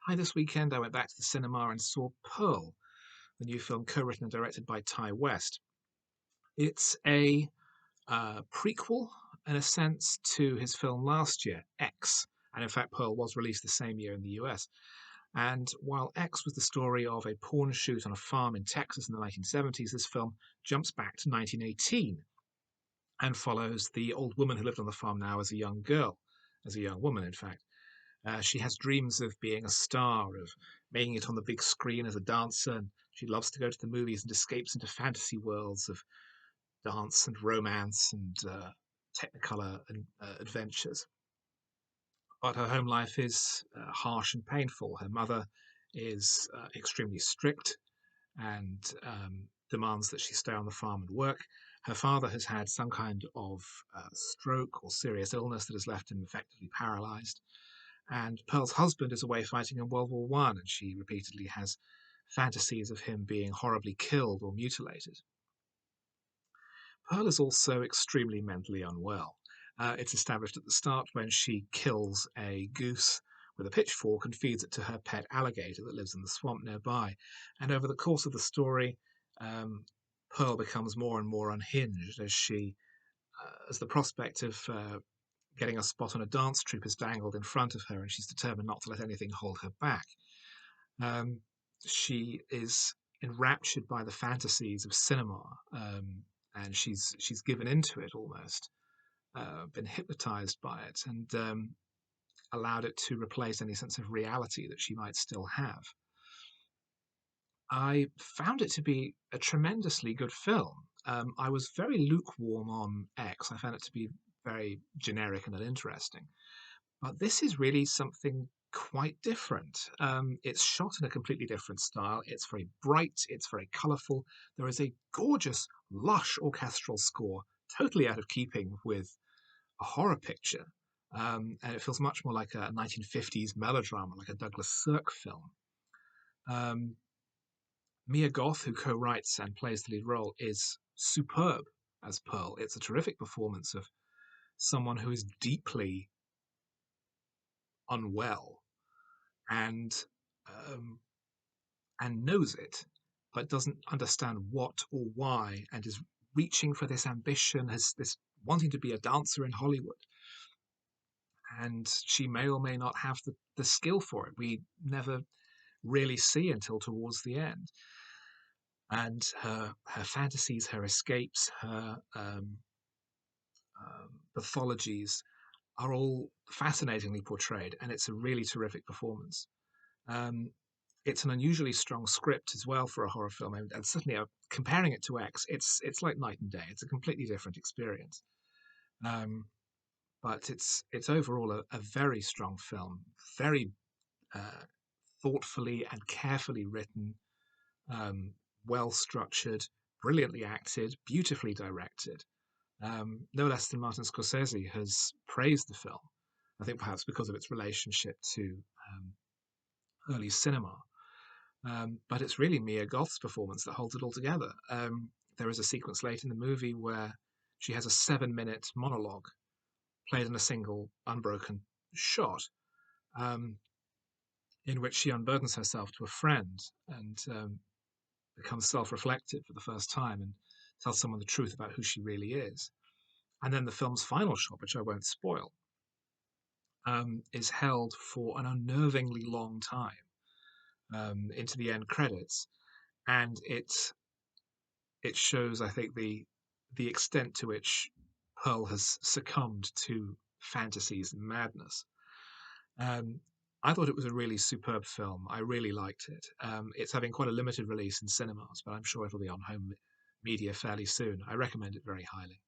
Hi, this weekend I went back to the cinema and saw Pearl, the new film co-written and directed by Ty West. It's a prequel, in a sense, to his film last year, X. And in fact, Pearl was released the same year in the US. And while X was the story of a porn shoot on a farm in Texas in the 1970s, this film jumps back to 1918 and follows the old woman who lived on the farm now as a young girl, as a young woman, in fact. She has dreams of being a star, of making it on the big screen as a dancer, and she loves to go to the movies and escapes into fantasy worlds of dance and romance and technicolor and adventures. But her home life is harsh and painful. Her mother is extremely strict and demands that she stay on the farm and work. Her father has had some kind of stroke or serious illness that has left him effectively paralyzed. And Pearl's husband is away fighting in World War One, and she repeatedly has fantasies of him being horribly killed or mutilated. Pearl is also extremely mentally unwell. It's established at the start when she kills a goose with a pitchfork and feeds it to her pet alligator that lives in the swamp nearby. And over the course of the story, um, Pearl becomes more and more unhinged as the prospect of getting a spot on a dance troupe is dangled in front of her, and she's determined not to let anything hold her back. Um, she is enraptured by the fantasies of cinema, and she's given into it almost, been hypnotized by it, and allowed it to replace any sense of reality that she might still have. I found it to be a tremendously good film. I was very lukewarm on X. I found it to be very generic and uninteresting. But this is really something quite different. It's shot in a completely different style. It's very bright, it's very colourful. There is a gorgeous, lush orchestral score, totally out of keeping with a horror picture. And it feels much more like a 1950s melodrama, like a Douglas Sirk film. Um, Mia Goth, who co-writes and plays the lead role, is superb as Pearl. It's a terrific performance of someone who is deeply unwell and um, and knows it, but doesn't understand what or why, and is reaching for this ambition, has this wanting to be a dancer in Hollywood, and she may or may not have the skill for it. We never really see until towards the end. And her fantasies, her escapes, her pathologies are all fascinatingly portrayed, and it's a really terrific performance. Um, it's an unusually strong script as well for a horror film, and certainly comparing it to X, it's like night and day. It's a completely different experience, um, but it's overall a very strong film, very uh, thoughtfully and carefully written, um, well structured, brilliantly acted, beautifully directed. No less than Martin Scorsese has praised the film. I think perhaps because of its relationship to early cinema. But it's really Mia Goth's performance that holds it all together. There is a sequence late in the movie where she has a 7-minute monologue played in a single unbroken shot, um, in which she unburdens herself to a friend and becomes self reflective for the first time and tells someone the truth about who she really is. And then the film's final shot, which I won't spoil, is held for an unnervingly long time into the end credits, and it shows, I think, the extent to which Pearl has succumbed to fantasies and madness. Um, I thought it was a really superb film. I really liked it. It's having quite a limited release in cinemas, but I'm sure it'll be on home media fairly soon. I recommend it very highly.